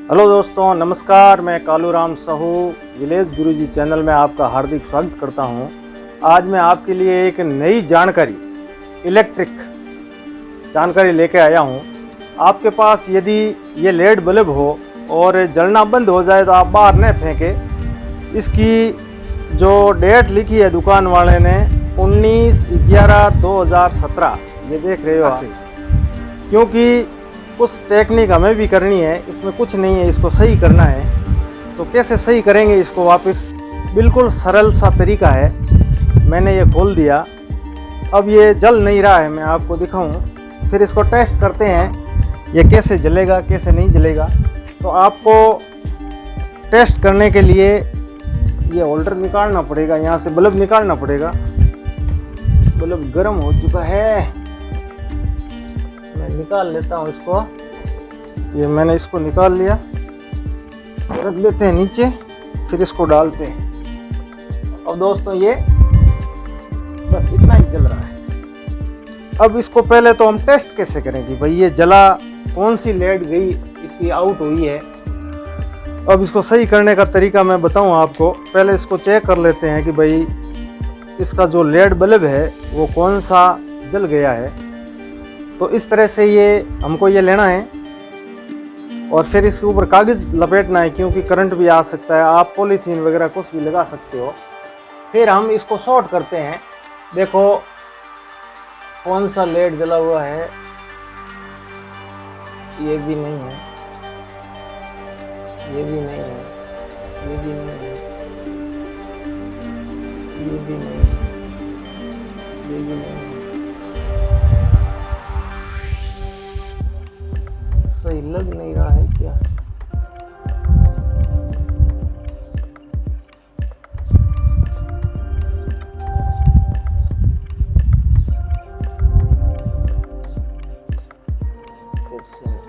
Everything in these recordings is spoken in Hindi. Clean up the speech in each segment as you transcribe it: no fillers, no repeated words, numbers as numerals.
हेलो दोस्तों, नमस्कार। मैं कालूराम साहू विलेज गुरुजी चैनल में आपका हार्दिक स्वागत करता हूं। आज मैं आपके लिए एक नई जानकारी, इलेक्ट्रिक जानकारी लेके आया हूं। आपके पास यदि ये लेड बल्ब हो और जलना बंद हो जाए तो आप बाहर न फेंकें। इसकी जो डेट लिखी है दुकान वाले ने 19/11/2017, ये देख रहे हो आप, क्योंकि कुछ टेक्निक हमें भी करनी है, इसमें कुछ नहीं है, इसको सही करना है। तो कैसे सही करेंगे इसको वापस, बिल्कुल सरल सा तरीका है। मैंने ये खोल दिया, अब ये जल नहीं रहा है, मैं आपको दिखाऊं, फिर इसको टेस्ट करते हैं ये कैसे जलेगा कैसे नहीं जलेगा। तो आपको टेस्ट करने के लिए ये होल्डर निकालना पड़ेगा, यहाँ से बल्ब निकालना पड़ेगा। बल्ब गर्म हो चुका है, मैं निकाल लेता हूँ इसको। ये मैंने इसको निकाल लिया, रख देते हैं नीचे, फिर इसको डालते हैं। अब दोस्तों ये बस इतना ही जल रहा है। अब इसको पहले तो हम टेस्ट कैसे करेंगे भाई, ये जला, कौन सी लेड गई इसकी आउट हुई है। अब इसको सही करने का तरीका मैं बताऊं आपको। पहले इसको चेक कर लेते हैं कि भाई इसका जो लेड बल्ब है वो कौन सा जल गया है। तो इस तरह से ये हमको ये लेना है और फिर इसके ऊपर कागज़ लपेटना है, क्योंकि करंट भी आ सकता है। आप पॉलीथीन वगैरह कुछ भी लगा सकते हो। फिर हम इसको शॉर्ट करते हैं। देखो कौन सा लेड जला हुआ है, ये भी नहीं है, ये भी नहीं है, ये भी नहीं है, ये भी नहीं है, ये भी नहीं है। सही लग नहीं रहा है क्या?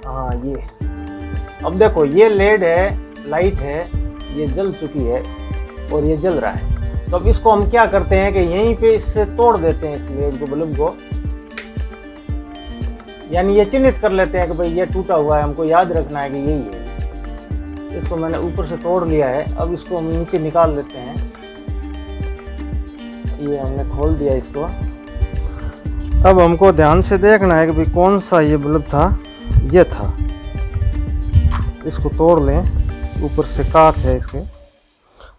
हाँ, ये अब देखो, ये लेड है, लाइट है, ये जल चुकी है और ये जल रहा है। तो अब इसको हम क्या करते हैं कि यहीं पे इससे तोड़ देते हैं, इस लेड को, बल्ब को, यानी ये चिन्हित कर लेते हैं कि भाई ये टूटा हुआ है, हमको याद रखना है कि यही है। इसको मैंने ऊपर से तोड़ लिया है। अब इसको हम नीचे निकाल लेते हैं। ये हमने खोल दिया इसको। अब हमको ध्यान से देखना है कि भाई कौन सा ये बल्ब था, ये था। इसको तोड़ लें, ऊपर से कांच है इसके।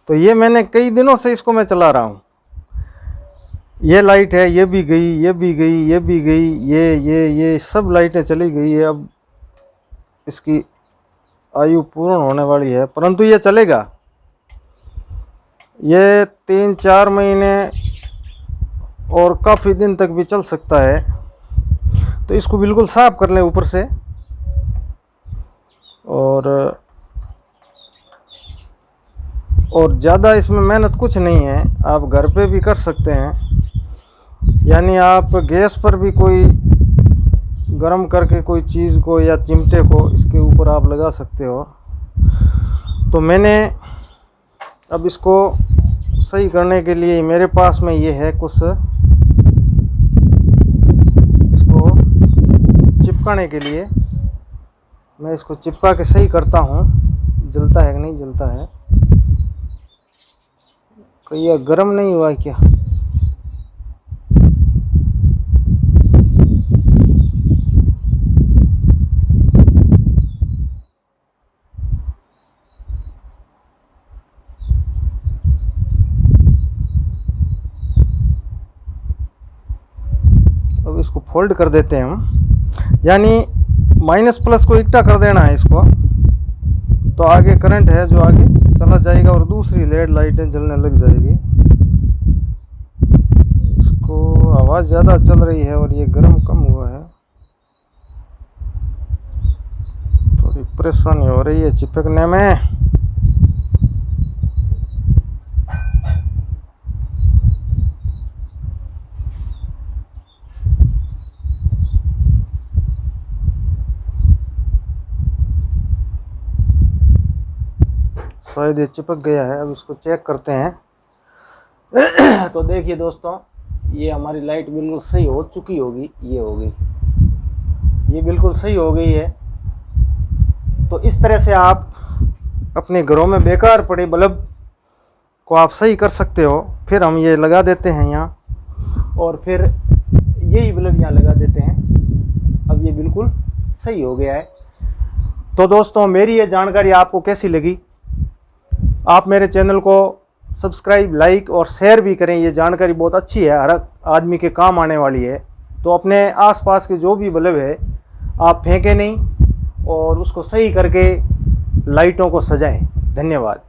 तो ये मैंने कई दिनों से इसको मैं चला रहा हूँ। ये लाइट है, ये भी गई, ये भी गई, ये भी गई, ये सब लाइटें चली गई है। अब इसकी आयु पूर्ण होने वाली है, परंतु ये चलेगा। ये 3-4 महीने और काफ़ी दिन तक भी चल सकता है। तो इसको बिल्कुल साफ कर लें ऊपर से। और ज़्यादा इसमें मेहनत कुछ नहीं है, आप घर पे भी कर सकते हैं। यानी आप गैस पर भी कोई गरम करके कोई चीज़ को या चिमटे को इसके ऊपर आप लगा सकते हो। तो मैंने अब इसको सही करने के लिए मेरे पास में ये है कुछ, इसको चिपकाने के लिए मैं इसको चिपका के सही करता हूँ। जलता है कि नहीं जलता है, कहीं यह गर्म नहीं हुआ क्या? अब इसको फोल्ड कर देते हैं हम, यानी माइनस प्लस को इकट्ठा कर देना है इसको। तो आगे करंट है जो आगे चला जाएगा और दूसरी लेड लाइटें जलने लग जाएगी। इसको आवाज़ ज़्यादा चल रही है और ये गर्म कम हुआ है, थोड़ी परेशानी हो रही है चिपकने में। शायद ये चिपक गया है। अब इसको चेक करते हैं। तो देखिए दोस्तों, ये हमारी लाइट बिल्कुल सही हो चुकी होगी, ये हो गई, ये बिल्कुल सही हो गई है। तो इस तरह से आप अपने घरों में बेकार पड़े बल्ब को आप सही कर सकते हो। फिर हम ये लगा देते हैं यहाँ, और फिर यही बल्ब यहाँ लगा देते हैं। अब ये बिल्कुल सही हो गया है। तो दोस्तों, मेरी ये जानकारी आपको कैसी लगी? आप मेरे चैनल को सब्सक्राइब, लाइक और शेयर भी करें। ये जानकारी बहुत अच्छी है, हर आदमी के काम आने वाली है। तो अपने आसपास के जो भी बल्ब है आप फेंकें नहीं और उसको सही करके लाइटों को सजाएं। धन्यवाद।